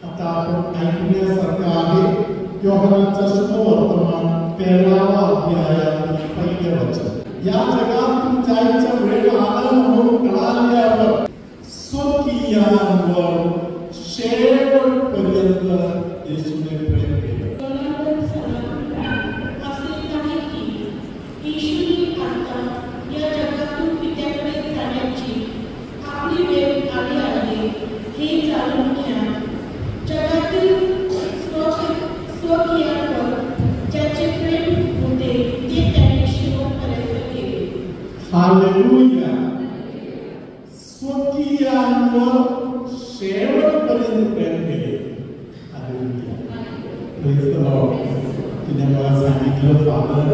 आता आपण ऐकण्यासारखं आहे योहानाचा शुभवर्तमान 13व्या अध्यायातील पहिले वचन. या जगातून जायचा वेळ आला म्हणून कळाल्यावर स्वकीयांवर शेवटपर्यंत येशूने प्रेम केलं. हालेलुया. स्वकीयांवर शेवटपर्यंत प्रेम केले. हालेलुया. Praise the Lord. तिने मला सांगितलं, फादर,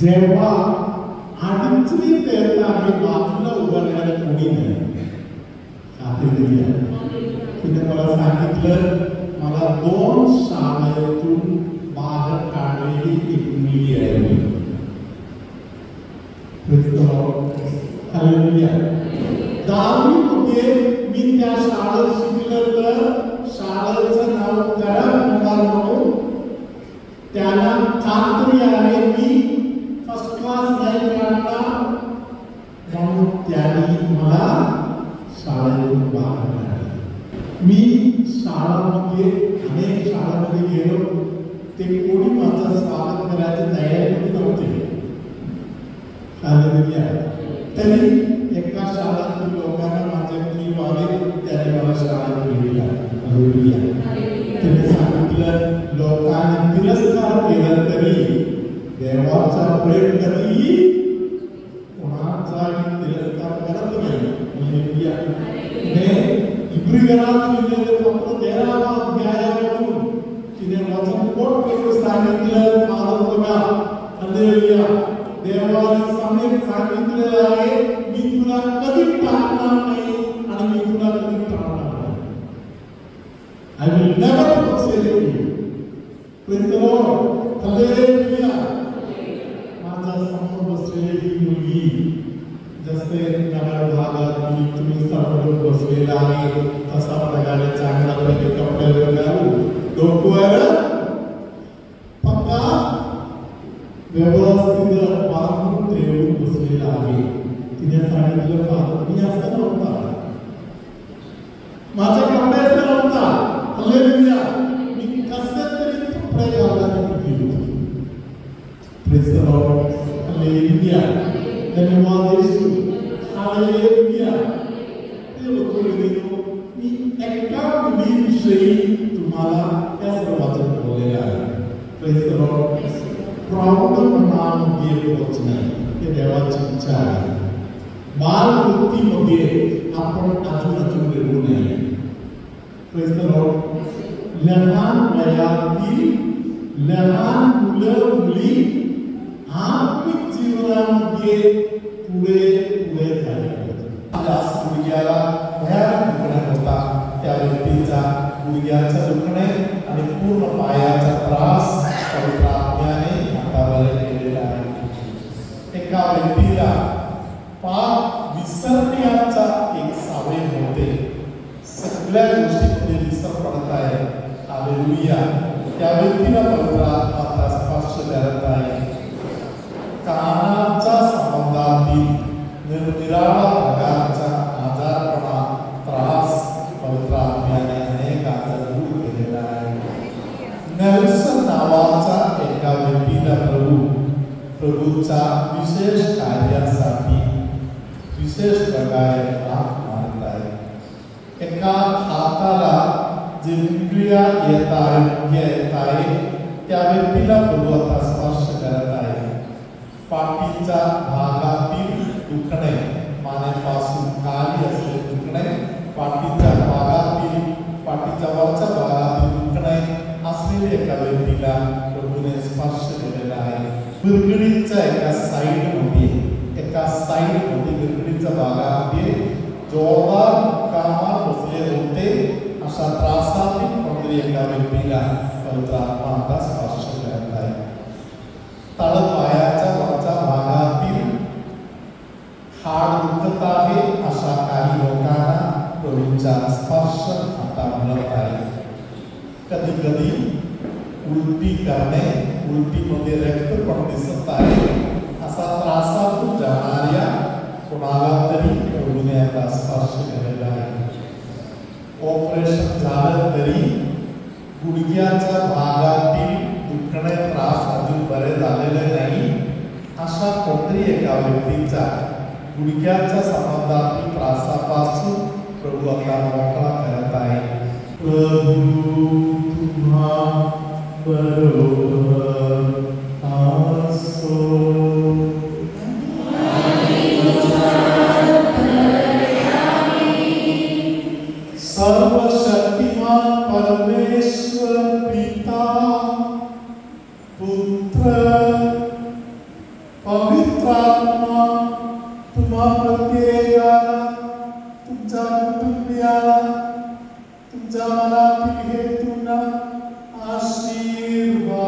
जेव्हा अडचणीत येत आहे बाजूला उभारणाऱ्या कोणी नाही. हालेलुया. तिने मला सांगितलं, मला 2 शाळेतून बाहेर काढलेली एक मुलगी आहे. हालेलुया. 10वी मध्ये मी त्या शाळेत शिकलं तर शाळेचं नाव खराब होणार म्हणून त्याला खात्री आहे मी फर्स्ट क्लास नाही काढणार म्हणून त्याने मला शाळेतून बाहेर काढले. मी शाळांमध्ये अनेक शाळांमध्ये गेलो, ते कोणी माझं स्वागत करायची तयारी नव्हते. हालेलुया. तरी एका शाळेतील लोकांना माझ्याकडे आले, त्याने मला शाळेत घेतला. हालेलुया. त्याने सांगितलं, लोकांनी तिरस्कार केला तरी देवाचा प्रेम कधीही कोणाचाही तिरस्कार करत नाही. हालेलुया. इब्री घरात लिहिलेले फक्त 13व्या अध्यायामधून तिने वचन कोट करून सांगितलं, फादर बघा, हालेलुया, देवाने सांगितलेलं आहे, मी तुला कधी टाकणार नाही आणि मी तुला कधी टाकणार नाही. I will never forsake you. Praise the Lord. Hallelujah. माझ्या समोर बसलेली ही मुलगी जसे नगर भागात तुम्ही समोर बसलेला आहे तसा प्रकारे चांगला प्रकारे कपडे घालून डोक्यावर पक्का व्यवस्थित बांधून ठेवून बसलेला आहे. तिने सांगितलं, फादर, मी असं नव्हता, माझ्या कपड्याचा नव्हता. हालेलुया. मी कसे तरी कपडे घालायला गेलो. Praise the Lord. हालेलुया. धन्यवाद येशू. हालेलुया. ते लोक गेलो, मी एका मुलीविषयी तुम्हाला त्या सर्वांचं बोललेलं आहे. Praise the Lord. प्रॉब्लेम नावामध्ये वचन आहे, ते देवाची इच्छा आहे. बालवृत्तीमध्ये आपण अजून गेलो नाही. Praise the Lord. लहान वयातील लहान मुलं मुली आत्मिक जीवनामध्ये पुढे झाले. मुलग्याला भयानक दुखणे होता. त्या व्यक्तीचा मुलग्याचा दुखणे आणि पूर्ण पायाचा त्रास पवित्र आत्म्याने हातावर केलेला आहे. एका व्यक्तीला पाप विसरण्याचा एक सवय होते. सगळ्या गोष्टींमध्ये विसर पडत आहे. हालेलुया. त्या व्यक्तीला पवित्र आत्मा स्पर्श करत आहे. कानाच्या संबंधातील निराळा प्रकारचा आजारपणा त्रास पवित्र आत्म्याने अनेकांचा दूर केलेला आहे. नेल्सन नावाचा एका व्यक्तीला प्रभूच्या विशेष कार्यासाठी विशेष प्रकारे हात मारत आहे. एका हाताला जे इंद्रिया येत आहे त्या व्यक्तीला प्रभू आता स्पर्श करत आहे. पाठीच्या भागातील दुखणे, मानेपासून खाली असलेले दुखणे, पाठीच्या भागातील पाठीच्या वरच्या भागातील दुखणे असलेल्या एका व्यक्तीला प्रभूने स्पर्श केलेला आहे. गिरगिडीच्या एका साईडमध्ये गिरगिडीच्या भागामध्ये जोरदार कामात बसले होते. अशा त्रासातील कोणतरी एका व्यक्तीला पवित्र आत्मा स्पर्श करत आहे. तळपायाच्या वरच्या भागातील हाड दुखत आहे. अशा काही लोकांना प्रभूचा स्पर्श आता मिळत आहे. कधी कधी उलटी करणे, उलटीमध्ये रक्त पण दिसत आहे असा त्रासातून जाणाऱ्या कोणाला तरी प्रभूने आता स्पर्श केलेला आहे. ऑपरेशन झालं तरी गुडघ्याच्या भागातील दुखणे त्रास अजून बरे झालेले नाही. अशा कोणतरी एका व्यक्तीचा गुडघ्याच्या संबंधातील त्रासापासून प्रभू आता मोकळा करत आहे. प्रभू तुम्हा बरोबर असो. सर्वशक्तिमान परमेश्वर पिता पुत्र पवित्र आत्मा तुम्हा प्रत्येकाला, तुमच्या कुटुंबियाला, तुमच्या मनातील हेतूंना आशीर्वाद